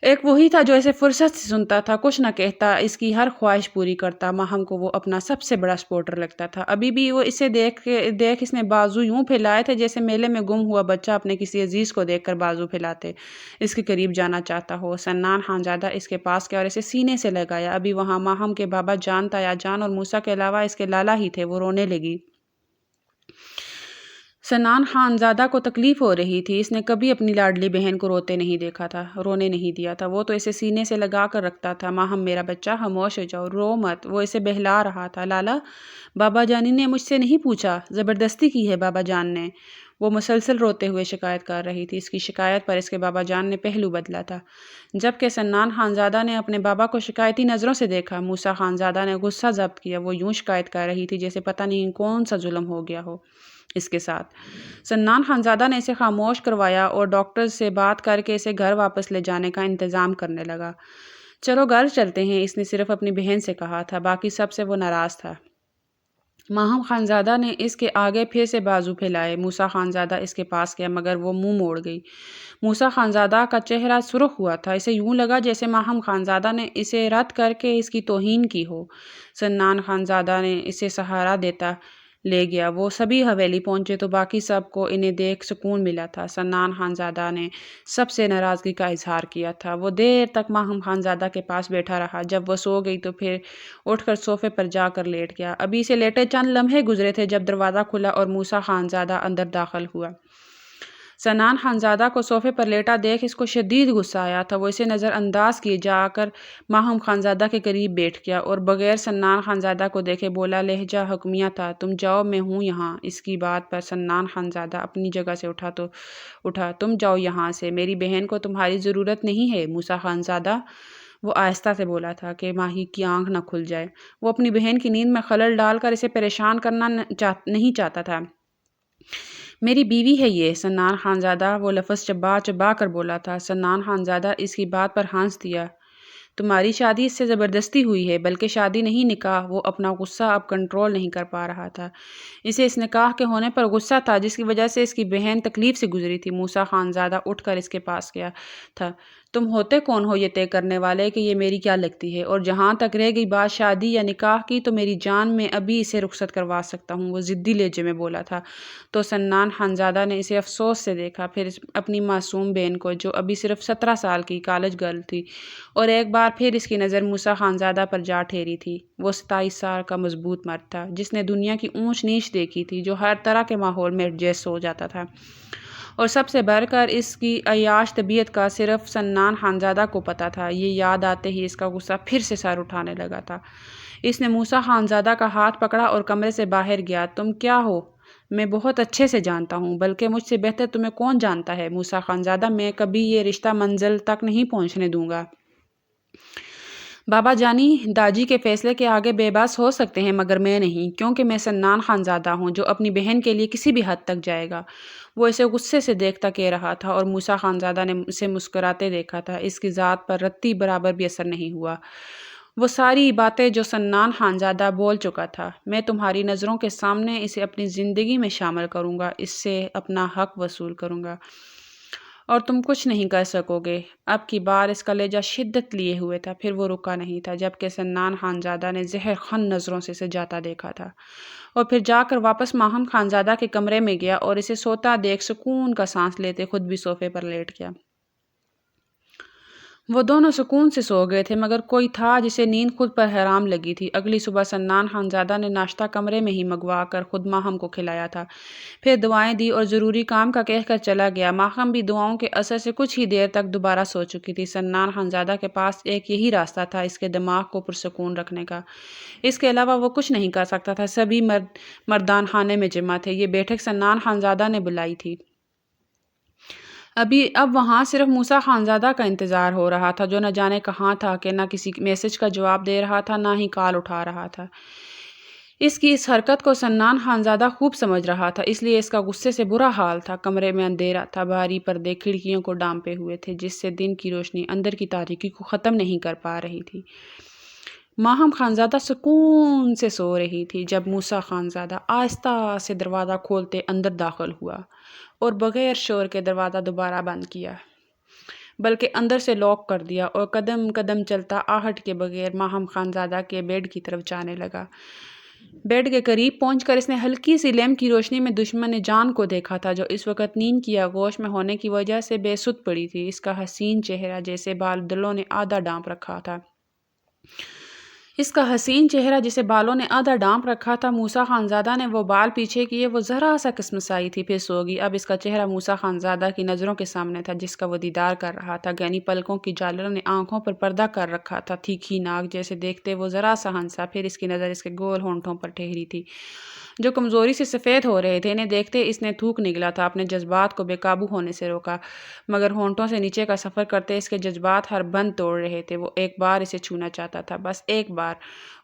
ایک وہی تھا جو اسے فرصت سے سنتا تھا، کچھ نہ کہتا، اس کی ہر خواہش پوری کرتا۔ ماہم کو وہ اپنا سب سے بڑا سپورٹر لگتا تھا۔ ابھی بھی وہ اسے دیکھ اس نے بازو یوں پھیلائے تھے جیسے میلے میں گم ہوا بچہ اپنے کسی عزیز کو دیکھ کر بازو پھیلاتے، اس کے قریب جانا چاہتا ہو۔ سنان خانزادہ اس کے پاس گیا اور اسے سینے سے لگایا۔ ابھی وہاں ماہم کے بابا جان، تایا جان اور موسیٰ کے علاوہ اس کے لالا ہی تھے۔ وہ رونے لگی۔ سنان خانزادہ کو تکلیف ہو رہی تھی، اس نے کبھی اپنی لاڈلی بہن کو روتے نہیں دیکھا تھا، رونے نہیں دیا تھا، وہ تو اسے سینے سے لگا کر رکھتا تھا۔ ماہم میرا بچہ خاموش ہو جاؤ، رو مت، وہ اسے بہلا رہا تھا۔ لالا، بابا جانی نے مجھ سے نہیں پوچھا، زبردستی کی ہے بابا جان نے، وہ مسلسل روتے ہوئے شکایت کر رہی تھی۔ اس کی شکایت پر اس کے بابا جان نے پہلو بدلا تھا۔ جبکہ سنان خانزادہ نے اپنے بابا کو شکایتی نظروں سے دیکھا، موسیٰ خانزادہ نے غصہ ضبط کیا، وہ یوں شکایت کر رہی تھی جیسے پتہ نہیں کون سا ظلم ہو گیا ہو اس کے ساتھ۔ سنان خانزادہ نے اسے خاموش کروایا اور ڈاکٹر سے بات کر کے اسے گھر واپس لے جانے کا انتظام کرنے لگا۔ چلو گھر چلتے ہیں، اس نے صرف اپنی بہن سے کہا تھا، باقی سب سے وہ ناراض تھا۔ ماہم خانزادہ نے اس کے آگے پھر سے بازو پھیلائے، موسیٰ خانزادہ اس کے پاس گیا مگر وہ منہ موڑ گئی۔ موسیٰ خانزادہ کا چہرہ سرخ ہوا تھا، اسے یوں لگا جیسے ماہم خانزادہ نے اسے رد کر کے اس کی توہین کی ہو۔ سنان خانزادہ نے اسے سہارا دیتا لے گیا۔ وہ سبھی حویلی پہنچے تو باقی سب کو انہیں دیکھ سکون ملا تھا۔ سنان خانزادہ نے سب سے ناراضگی کا اظہار کیا تھا۔ وہ دیر تک ماہم خانزادہ کے پاس بیٹھا رہا، جب وہ سو گئی تو پھر اٹھ کر صوفے پر جا کر لیٹ گیا۔ ابھی سے لیٹے چند لمحے گزرے تھے جب دروازہ کھلا اور موسیٰ خانزادہ اندر داخل ہوا۔ سنان خانزادہ کو صوفے پر لیٹا دیکھ اس کو شدید غصہ آیا تھا، وہ اسے نظر انداز کیے جا کر ماہم خانزادہ کے قریب بیٹھ گیا اور بغیر سنان خانزادہ کو دیکھے بولا، لہجہ حکمیہ تھا، تم جاؤ، میں ہوں یہاں۔ اس کی بات پر سنان خانزادہ اپنی جگہ سے اٹھا، تم جاؤ یہاں سے، میری بہن کو تمہاری ضرورت نہیں ہے موسیٰ خانزادہ، وہ آہستہ سے بولا تھا کہ ماہی کی آنکھ نہ کھل جائے۔ وہ اپنی بہن کی نیند میں خلل ڈال کر اسے پریشان کرنا نہیں چاہتا تھا۔ میری بیوی ہے یہ، سنان خانزادہ وہ لفظ چبا چبا کر بولا تھا۔ سنان خانزادہ اس کی بات پر ہنس دیا، تمہاری شادی اس سے زبردستی ہوئی ہے، بلکہ شادی نہیں نکاح۔ وہ اپنا غصہ اب کنٹرول نہیں کر پا رہا تھا، اسے اس نکاح کے ہونے پر غصہ تھا جس کی وجہ سے اس کی بہن تکلیف سے گزری تھی۔ موسیٰ خانزادہ اٹھ کر اس کے پاس گیا تھا، تم ہوتے کون ہو یہ طے کرنے والے کہ یہ میری کیا لگتی ہے؟ اور جہاں تک رہ گئی بات شادی یا نکاح کی تو میری جان میں ابھی اسے رخصت کروا سکتا ہوں، وہ ضدی لہجے میں بولا تھا۔ تو سنان خانزادہ نے اسے افسوس سے دیکھا، پھر اپنی معصوم بہن کو جو ابھی صرف 17 سال کی کالج گرل تھی، اور ایک بار پھر اس کی نظر موسیٰ خانزادہ پر جا ٹھہری تھی۔ وہ 27 سال کا مضبوط مرد تھا جس نے دنیا کی اونچ نیچ دیکھی تھی، جو ہر طرح کے ماحول میں ایڈجسٹ ہو جاتا تھا، اور سب سے بڑھ کر اس کی عیاش طبیعت کا صرف سنان خانزادہ کو پتہ تھا۔ یہ یاد آتے ہی اس کا غصہ پھر سے سر اٹھانے لگا تھا۔ اس نے موسیٰ خانزادہ کا ہاتھ پکڑا اور کمرے سے باہر گیا۔ تم کیا ہو؟ میں بہت اچھے سے جانتا ہوں، بلکہ مجھ سے بہتر تمہیں کون جانتا ہے موسیٰ خانزادہ، میں کبھی یہ رشتہ منزل تک نہیں پہنچنے دوں گا۔ بابا جانی داجی کے فیصلے کے آگے بے بس ہو سکتے ہیں مگر میں نہیں، کیونکہ میں سنان خانزادہ ہوں جو اپنی بہن کے لیے کسی بھی حد تک جائے گا۔ وہ اسے غصے سے دیکھتا کہہ رہا تھا اور موسیٰ خانزادہ نے اسے مسکراتے دیکھا تھا، اس کی ذات پر رتی برابر بھی اثر نہیں ہوا۔ وہ ساری باتیں جو سنان خانزادہ بول چکا تھا، میں تمہاری نظروں کے سامنے اسے اپنی زندگی میں شامل کروں گا، اس سے اپنا حق وصول کروں گا اور تم کچھ نہیں کر سکو گے۔ اب کی بار اس کا لہجہ شدت لیے ہوئے تھا، پھر وہ رکا نہیں تھا جبکہ سنان خانزادہ نے زہر خن نظروں سے اسے جاتا دیکھا تھا، اور پھر جا کر واپس ماہم خانزادہ کے کمرے میں گیا اور اسے سوتا دیکھ سکون کا سانس لیتے خود بھی صوفے پر لیٹ گیا۔ وہ دونوں سکون سے سو گئے تھے مگر کوئی تھا جسے نیند خود پر حرام لگی تھی۔ اگلی صبح سنان خانزادہ نے ناشتہ کمرے میں ہی منگوا کر خود ماہم کو کھلایا تھا، پھر دعائیں دی اور ضروری کام کا کہہ کر چلا گیا۔ ماہم بھی دعاؤں کے اثر سے کچھ ہی دیر تک دوبارہ سو چکی تھی۔ سنان خانزادہ کے پاس ایک یہی راستہ تھا اس کے دماغ کو پرسکون رکھنے کا، اس کے علاوہ وہ کچھ نہیں کر سکتا تھا۔ سبھی مردان خانے میں جمع تھے، یہ بیٹھک سنان خانزادہ نے بلائی تھی۔ اب وہاں صرف موسیٰ خانزادہ کا انتظار ہو رہا تھا جو نہ جانے کہاں تھا کہ نہ کسی میسج کا جواب دے رہا تھا، نہ ہی کال اٹھا رہا تھا۔ اس کی اس حرکت کو سنان خانزادہ خوب سمجھ رہا تھا، اس لیے اس کا غصے سے برا حال تھا۔ کمرے میں اندھیرا تھا، بھاری پردے کھڑکیوں کو ڈھانپے ہوئے تھے جس سے دن کی روشنی اندر کی تاریکی کو ختم نہیں کر پا رہی تھی۔ ماہم خانزادہ سکون سے سو رہی تھی جب موسیٰ خانزادہ آہستہ سے دروازہ کھولتے اندر داخل ہوا اور بغیر شور کے دروازہ دوبارہ بند کیا، بلکہ اندر سے لاک کر دیا، اور قدم قدم چلتا آہٹ کے بغیر ماہم خانزادہ کے بیڈ کی طرف جانے لگا۔ بیڈ کے قریب پہنچ کر اس نے ہلکی سی لیمپ کی روشنی میں دشمن جان کو دیکھا تھا جو اس وقت نیند کی آغوش میں ہونے کی وجہ سے بے سدھ پڑی تھی۔ اس کا حسین چہرہ جیسے بادلوں نے آدھا ڈھانپ رکھا تھا، اس کا حسین چہرہ جسے بالوں نے آدھا ڈانپ رکھا تھا، موسیٰ خانزادہ نے وہ بال پیچھے کیے، وہ ذرا سا کسمسائی تھی، پھر سو گئی۔ اب اس کا چہرہ موسیٰ خانزادہ کی نظروں کے سامنے تھا جس کا وہ دیدار کر رہا تھا۔ گھنی پلکوں کی جالروں نے آنکھوں پر پردہ کر رکھا تھا، تیکھی ناک جیسے دیکھتے وہ ذرا سا ہنسا، پھر اس کی نظر اس کے گول ہونٹوں پر ٹھہری تھی جو کمزوری سے سفید ہو رہے تھے۔ انہیں دیکھتے اس نے تھوک نگلا تھا، اپنے جذبات کو بے قابو ہونے سے روکا، مگر ہونٹوں سے نیچے کا سفر کرتے اس کے جذبات ہر بند توڑ رہے تھے۔ وہ ایک بار اسے چھونا چاہتا تھا، بس ایک بار،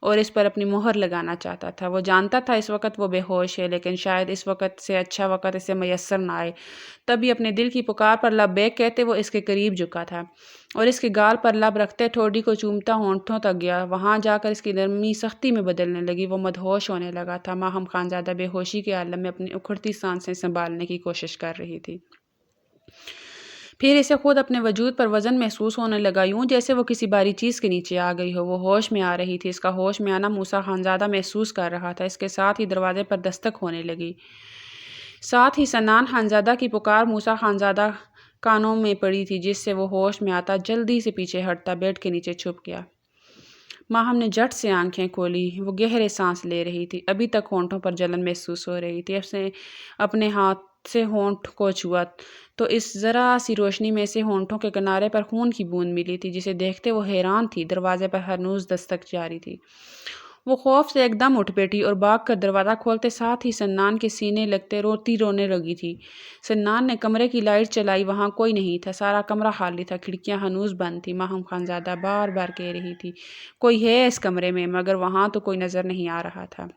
اور اس پر اپنی مہر لگانا چاہتا تھا۔ وہ جانتا تھا اس وقت وہ بے ہوش ہے، لیکن شاید اس وقت سے اچھا وقت اسے میسر نہ آئے۔ تبھی اپنے دل کی پکار پر لبیک کہتے وہ اس کے قریب جھکا تھا اور اس کے گال پر لب رکھتے ٹھوڑی کو چومتا ہونٹوں تک گیا۔ وہاں جا کر اس کی نرمی سختی میں بدلنے لگی، وہ مدہوش ہونے لگا تھا۔ ماہم خانزادہ بے ہوشی کے عالم میں اپنی اکھڑتی سانسیں سنبھالنے کی کوشش کر رہی تھی۔ پھر اسے خود اپنے وجود پر وزن محسوس ہونے لگا، یوں جیسے وہ کسی بھاری چیز کے نیچے آ گئی ہو۔ وہ ہوش میں آ رہی تھی۔ اس کا ہوش میں آنا موسیٰ خانزادہ محسوس کر رہا تھا۔ اس کے ساتھ ہی دروازے پر دستک ہونے لگی، ساتھ ہی سنان خانزادہ کی پکار موسیٰ خانزادہ کانوں میں پڑی تھی، جس سے وہ ہوش میں آتا جلدی سے پیچھے ہٹتا بیڈ کے نیچے چھپ گیا۔ ماہم نے جھٹ سے آنکھیں کھولی، وہ گہرے سانس لے رہی تھی، ابھی تک ہونٹوں پر جلن محسوس ہو رہی تھی۔ اس نے اپنے ہاتھ سے ہونٹ کو چھوا تو اس ذرا سی روشنی میں سے ہونٹوں کے کنارے پر خون کی بوند ملی تھی، جسے دیکھتے وہ حیران تھی۔ دروازے پر ہنوز دستک جاری تھی۔ وہ خوف سے ایک دم اٹھ بیٹھی اور بھاگ کر دروازہ کھولتے ساتھ ہی سنان کے سینے لگتے رونے لگی تھی۔ سنان نے کمرے کی لائٹ چلائی، وہاں کوئی نہیں تھا، سارا کمرہ خالی تھا، کھڑکیاں ہنوز بند تھیں۔ ماہم خانزادہ بار بار کہہ رہی تھی، کوئی ہے اس کمرے میں، مگر وہاں تو کوئی نظر نہیں آ رہا تھا۔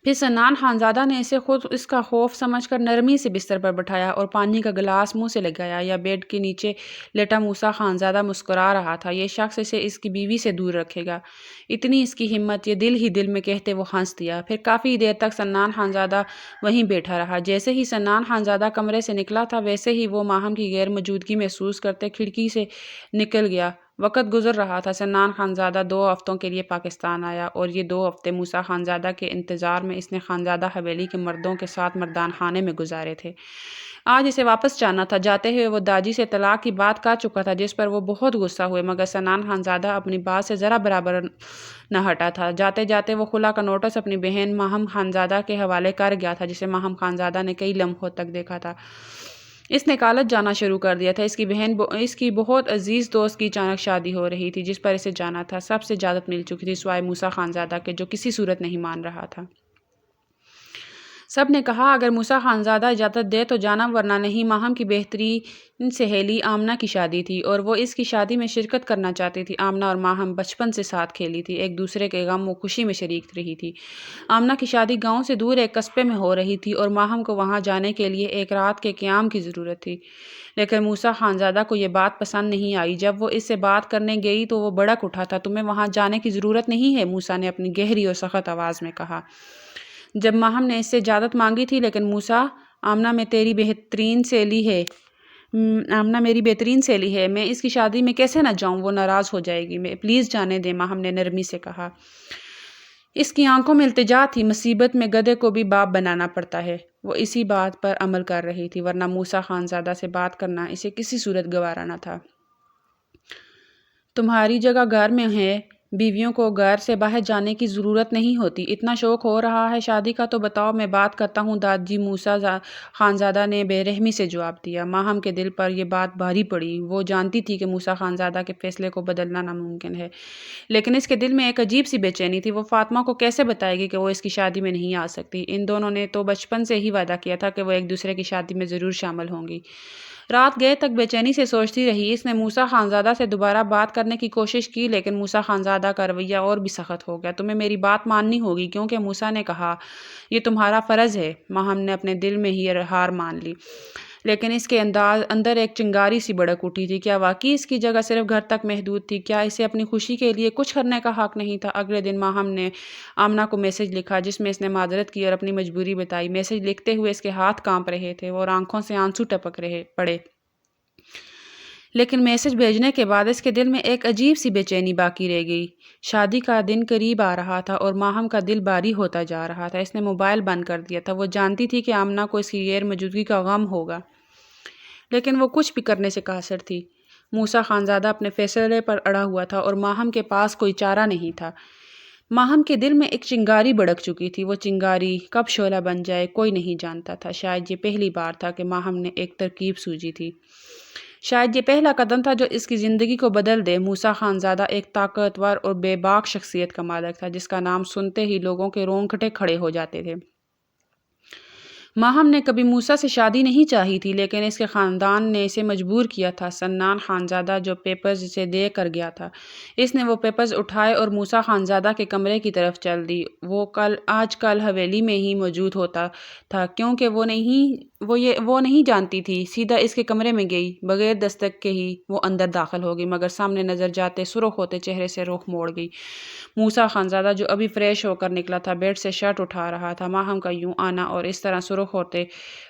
پھر سنان خانزادہ نے اسے خود اس کا خوف سمجھ کر نرمی سے بستر پر بٹھایا اور پانی کا گلاس منہ سے لگایا۔ یا بیڈ کے نیچے لیٹا موسیٰ خانزادہ مسکرا رہا تھا، یہ شخص اسے اس کی بیوی سے دور رکھے گا، اتنی اس کی ہمت، یہ دل ہی دل میں کہتے وہ ہنس دیا۔ پھر کافی دیر تک سنان خانزادہ وہیں بیٹھا رہا۔ جیسے ہی سنان خانزادہ کمرے سے نکلا تھا، ویسے ہی وہ ماہم کی غیر موجودگی محسوس کرتے کھڑکی سے نکل گیا۔ وقت گزر رہا تھا۔ سنان خانزادہ 2 ہفتوں کے لیے پاکستان آیا اور یہ 2 ہفتے موسیٰ خانزادہ کے انتظار میں اس نے خانزادہ حویلی کے مردوں کے ساتھ مردان خانے میں گزارے تھے۔ آج اسے واپس جانا تھا۔ جاتے ہوئے وہ داجی سے طلاق کی بات کر چکا تھا، جس پر وہ بہت غصہ ہوئے، مگر سنان خانزادہ اپنی بات سے ذرا برابر نہ ہٹا تھا۔ جاتے جاتے وہ خلا کا نوٹس اپنی بہن ماہم خانزادہ کے حوالے کر گیا تھا، جسے ماہم خانزادہ نے کئی لمحوں تک دیکھا تھا۔ اس نے کالج جانا شروع کر دیا تھا۔ اس کی بہت عزیز دوست کی اچانک شادی ہو رہی تھی، جس پر اسے جانا تھا۔ سب سے اجازت مل چکی تھی سوائے موسیٰ خانزادہ کے، جو کسی صورت نہیں مان رہا تھا۔ سب نے کہا اگر موسیٰ خانزادہ اجازت دے تو جانا، ورنہ نہیں۔ ماہم کی بہترین سہیلی آمنہ کی شادی تھی اور وہ اس کی شادی میں شرکت کرنا چاہتی تھی۔ آمنہ اور ماہم بچپن سے ساتھ کھیلی تھی، ایک دوسرے کے غم و خوشی میں شریک رہی تھی۔ آمنہ کی شادی گاؤں سے دور ایک قصبے میں ہو رہی تھی اور ماہم کو وہاں جانے کے لیے ایک رات کے قیام کی ضرورت تھی، لیکن موسیٰ خانزادہ کو یہ بات پسند نہیں آئی۔ جب وہ اس سے بات کرنے گئی تو وہ بھڑک اٹھا تھا۔ تمہیں وہاں جانے کی ضرورت نہیں ہے، موسیٰ نے اپنی گہری اور سخت آواز میں کہا۔ جب ماہم نے اس سے اجازت مانگی تھی، لیکن موسیٰ، آمنہ میری بہترین سہیلی ہے، میں اس کی شادی میں کیسے نہ جاؤں، وہ ناراض ہو جائے گی، پلیز جانے دیں، ماہم نے نرمی سے کہا۔ اس کی آنکھوں میں التجا تھی، مصیبت میں گدھے کو بھی باپ بنانا پڑتا ہے۔ وہ اسی بات پر عمل کر رہی تھی، ورنہ موسیٰ خانزادہ سے بات کرنا اسے کسی صورت گوارا نہ تھا۔ تمہاری جگہ گھر میں ہے، بیویوں کو گھر سے باہر جانے کی ضرورت نہیں ہوتی۔ اتنا شوق ہو رہا ہے شادی کا تو بتاؤ، میں بات کرتا ہوں، داجی موسیٰ خانزادہ نے بے رحمی سے جواب دیا۔ ماہم کے دل پر یہ بات بھاری پڑی۔ وہ جانتی تھی کہ موسیٰ خانزادہ کے فیصلے کو بدلنا ناممکن ہے، لیکن اس کے دل میں ایک عجیب سی بے چینی تھی۔ وہ فاطمہ کو کیسے بتائے گی کہ وہ اس کی شادی میں نہیں آ سکتی؟ ان دونوں نے تو بچپن سے ہی وعدہ کیا تھا کہ وہ ایک دوسرے کی شادی میں ضرور شامل ہوں گی۔ رات گئے تک بے چینی سے سوچتی رہی۔ اس نے موسیٰ خانزادہ سے دوبارہ بات کرنے کی کوشش کی، لیکن موسیٰ خانزادہ کا رویہ اور بھی سخت ہو گیا۔ تمہیں میری بات ماننی ہوگی، کیونکہ موسیٰ نے کہا یہ تمہارا فرض ہے۔ ماہم نے اپنے دل میں ہی ہار مان لی، لیکن اس کے اندر ایک چنگاری سی بھڑک اٹھی تھی۔ کیا واقعی اس کی جگہ صرف گھر تک محدود تھی؟ کیا اسے اپنی خوشی کے لیے کچھ کرنے کا حق نہیں تھا؟ اگلے دن ماہم نے آمنہ کو میسج لکھا، جس میں اس نے معذرت کی اور اپنی مجبوری بتائی۔ میسج لکھتے ہوئے اس کے ہاتھ کانپ رہے تھے اور آنکھوں سے آنسو ٹپک پڑے، لیکن میسج بھیجنے کے بعد اس کے دل میں ایک عجیب سی بے چینی باقی رہ گئی۔ شادی کا دن قریب آ رہا تھا اور ماہم کا دل بھاری ہوتا جا رہا تھا۔ اس نے موبائل بند کر دیا تھا۔ وہ جانتی تھی کہ آمنہ کو اس کی غیر موجودگی کا غم ہوگا، لیکن وہ کچھ بھی کرنے سے قاصر تھی۔ موسیٰ خانزادہ اپنے فیصلے پر اڑا ہوا تھا اور ماہم کے پاس کوئی چارہ نہیں تھا۔ ماہم کے دل میں ایک چنگاری بھڑک چکی تھی۔ وہ چنگاری کب شعلہ بن جائے کوئی نہیں جانتا تھا۔ شاید یہ پہلی بار تھا کہ ماہم نے ایک ترکیب سوچی تھی۔ شاید یہ پہلا قدم تھا جو اس کی زندگی کو بدل دے۔ موسیٰ خانزادہ ایک طاقتور اور بے باک شخصیت کا مالک تھا جس کا نام سنتے ہی لوگوں کے رونگٹے کھڑے ہو جاتے تھے۔ ماہم نے کبھی موسیٰ سے شادی نہیں چاہی تھی، لیکن اس کے خاندان نے اسے مجبور کیا تھا۔ سنان خانزادہ جو پیپرز اسے دے کر گیا تھا، اس نے وہ پیپرز اٹھائے اور موسیٰ خانزادہ کے کمرے کی طرف چل دی۔ وہ آج کل حویلی میں ہی موجود ہوتا تھا کیونکہ وہ نہیں جانتی تھی۔ سیدھا اس کے کمرے میں گئی، بغیر دستک کے ہی وہ اندر داخل ہو گئی، مگر سامنے نظر جاتے سرخ ہوتے چہرے سے رخ موڑ گئی۔ موسیٰ خانزادہ جو ابھی فریش ہو کر نکلا تھا، بیڈ سے شرٹ اٹھا رہا تھا۔ ماہم کا یوں آنا اور اس طرح سرخ ہوتے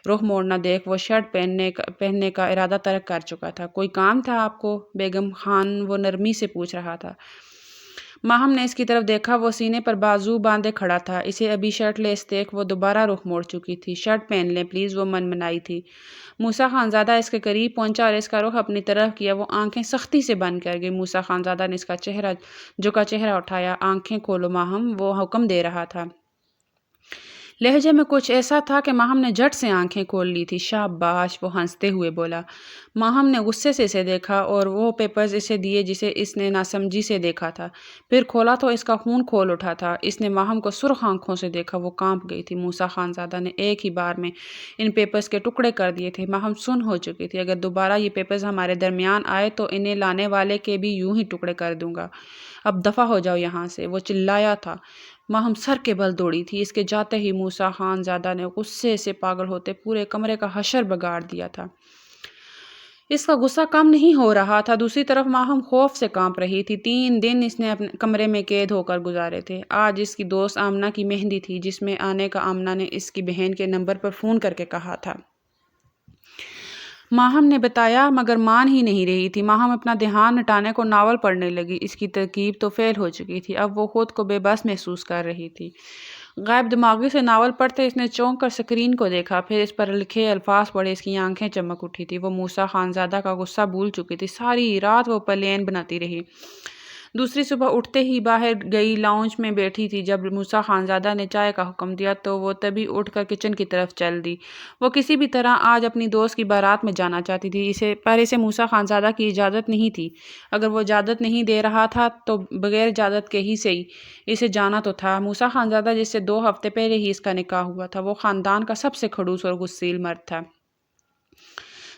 رخ موڑنا دیکھ وہ شرٹ پہننے کا ارادہ ترک کر چکا تھا۔ کوئی کام تھا آپ کو؟ بیگم خان وہ نرمی سے پوچھ رہا تھا۔ ماہم نے اس کی طرف دیکھا، وہ سینے پر بازو باندھے کھڑا تھا۔ اسے ابھی شرٹ لیس دیکھ وہ دوبارہ رخ موڑ چکی تھی۔ شرٹ پہن لیں پلیز، وہ منمنائی تھی۔ موسیٰ خانزادہ اس کے قریب پہنچا اور اس کا رخ اپنی طرف کیا۔ وہ آنکھیں سختی سے بند کر گئی۔ موسیٰ خانزادہ نے اس کا چہرہ اٹھایا۔ آنکھیں کھولو ماہم، وہ حکم دے رہا تھا۔ لہجے میں کچھ ایسا تھا کہ ماہم نے جھٹ سے آنکھیں کھول لی تھی۔ شاباش، وہ ہنستے ہوئے بولا۔ ماہم نے غصے سے اسے دیکھا اور وہ پیپرز اسے دیے جسے اس نے ناسمجھی سے دیکھا تھا۔ پھر کھولا تو اس کا خون کھول اٹھا تھا۔ اس نے ماہم کو سرخ آنکھوں سے دیکھا، وہ کانپ گئی تھی۔ موسیٰ خانزادہ نے ایک ہی بار میں ان پیپرز کے ٹکڑے کر دیے تھے۔ ماہم سن ہو چکی تھی۔ اگر دوبارہ یہ پیپرز ہمارے درمیان آئے تو انہیں لانے والے کے بھی یوں ہی ٹکڑے کر دوں گا۔ اب دفع ہو جاؤ یہاں سے، وہ چلایا تھا۔ ماہم سر کے بل دوڑی تھی۔ اس کے جاتے ہی موسیٰ خانزادہ نے غصے سے پاگل ہوتے پورے کمرے کا حشر بگاڑ دیا تھا۔ اس کا غصہ کم نہیں ہو رہا تھا۔ دوسری طرف ماہم خوف سے کانپ رہی تھی۔ 3 دن اس نے اپنے کمرے میں قید ہو کر گزارے تھے۔ آج اس کی دوست آمنہ کی مہندی تھی، جس میں آنے کا آمنہ نے اس کی بہن کے نمبر پر فون کر کے کہا تھا۔ ماہم نے بتایا مگر مان ہی نہیں رہی تھی۔ ماہم اپنا دھیان ہٹانے کو ناول پڑھنے لگی۔ اس کی ترکیب تو فیل ہو چکی تھی۔ اب وہ خود کو بے بس محسوس کر رہی تھی۔ غائب دماغی سے ناول پڑھتے اس نے چونک کر سکرین کو دیکھا، پھر اس پر لکھے الفاظ پڑھے۔ اس کی آنکھیں چمک اٹھی تھی۔ وہ موسیٰ خانزادہ کا غصہ بھول چکی تھی۔ ساری رات وہ پلین بناتی رہی۔ دوسری صبح اٹھتے ہی باہر گئی، لاؤنج میں بیٹھی تھی۔ جب موسیٰ خانزادہ نے چائے کا حکم دیا تو وہ تبھی اٹھ کر کچن کی طرف چل دی۔ وہ کسی بھی طرح آج اپنی دوست کی بارات میں جانا چاہتی تھی، پر اسے موسیٰ خانزادہ کی اجازت نہیں تھی۔ اگر وہ اجازت نہیں دے رہا تھا تو بغیر اجازت کے ہی صحیح، اسے جانا تو تھا۔ موسیٰ خانزادہ جس سے 2 ہفتے پہلے ہی اس کا نکاح ہوا تھا، وہ خاندان کا سب سے خڑوس اور غسیل مرد تھا،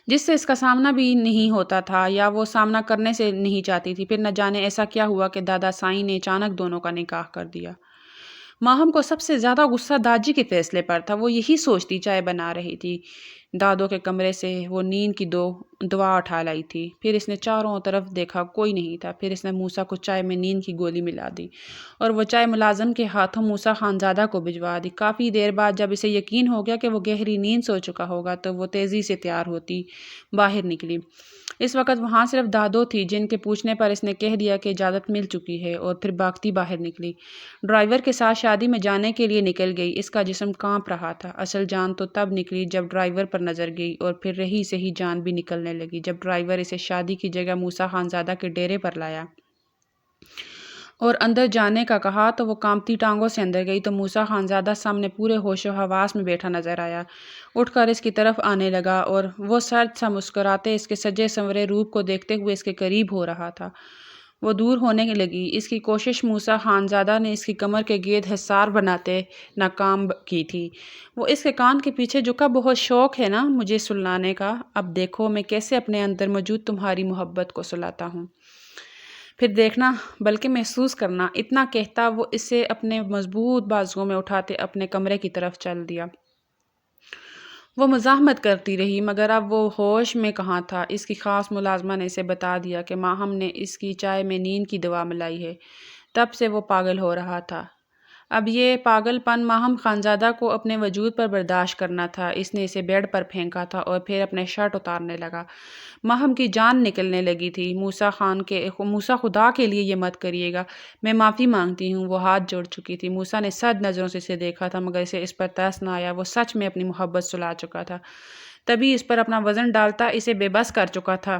جس سے اس کا سامنا بھی نہیں ہوتا تھا یا وہ سامنا کرنے سے نہیں چاہتی تھی۔ پھر نہ جانے ایسا کیا ہوا کہ دادا سائیں نے اچانک دونوں کا نکاح کر دیا۔ ماہم کو سب سے زیادہ غصہ داجی کے فیصلے پر تھا۔ وہ یہی سوچتی چائے بنا رہی تھی۔ دادوں کے کمرے سے وہ نیند کی دعا اٹھا لائی تھی۔ پھر اس نے چاروں طرف دیکھا، کوئی نہیں تھا۔ پھر اس نے موسیٰ کو چائے میں نیند کی گولی ملا دی اور وہ چائے ملازم کے ہاتھوں موسیٰ خانزادہ کو بھجوا دی۔ کافی دیر بعد جب اسے یقین ہو گیا کہ وہ گہری نیند سو چکا ہوگا تو وہ تیزی سے تیار ہوتی باہر نکلی۔ اس وقت وہاں صرف دادو تھی، جن کے پوچھنے پر اس نے کہہ دیا کہ اجازت مل چکی ہے، اور پھر بھاگتی باہر نکلی۔ ڈرائیور کے ساتھ شادی میں جانے کے لیے نکل گئی۔ اس کا جسم کانپ رہا تھا۔ اصل جان تو تب نکلی جب ڈرائیور پر نظر گئی، اور پھر رہی سہی جان بھی نکلنے لگی جب ڈرائیور اسے شادی کی جگہ موسیٰ خانزادہ کے ڈیرے پر لایا اور اندر جانے کا کہا تو وہ کانپتی ٹانگوں سے اندر گئی تو موسیٰ خانزادہ سامنے پورے ہوش و حواس میں بیٹھا نظر آیا۔ اٹھ کر اس کی طرف آنے لگا اور وہ سرد سا مسکراتے اس کے سجے سنورے روپ کو دیکھتے ہوئے اس کے قریب ہو رہا تھا۔ وہ دور ہونے لگی۔ اس کی کوشش موسیٰ خانزادہ نے اس کی کمر کے گرد حصار بناتے ناکام کی تھی۔ وہ اس کے کان کے پیچھے جھکا، بہت شوق ہے نا مجھے سلانے کا، اب دیکھو میں کیسے اپنے اندر موجود تمہاری محبت کو سلاتا ہوں، پھر دیکھنا بلکہ محسوس کرنا۔ اتنا کہتا وہ اسے اپنے مضبوط بازوؤں میں اٹھاتے اپنے کمرے کی طرف چل دیا۔ وہ مزاحمت کرتی رہی مگر اب وہ ہوش میں کہاں تھا۔ اس کی خاص ملازمہ نے اسے بتا دیا کہ ماہم نے اس کی چائے میں نیند کی دوا ملائی ہے۔ تب سے وہ پاگل ہو رہا تھا۔ اب یہ پاگل پن ماہم خانزادہ کو اپنے وجود پر برداشت کرنا تھا۔ اس نے اسے بیڈ پر پھینکا تھا اور پھر اپنے شرٹ اتارنے لگا۔ ماہم کی جان نکلنے لگی تھی۔ موسیٰ خدا کے لیے یہ مت کریے گا، میں معافی مانگتی ہوں۔ وہ ہاتھ جوڑ چکی تھی۔ موسیٰ نے سرد نظروں سے اسے دیکھا تھا مگر اسے اس پر ترس نہ آیا۔ وہ سچ میں اپنی محبت سلا چکا تھا، تبھی اس پر اپنا وزن ڈالتا اسے بے بس کر چکا تھا۔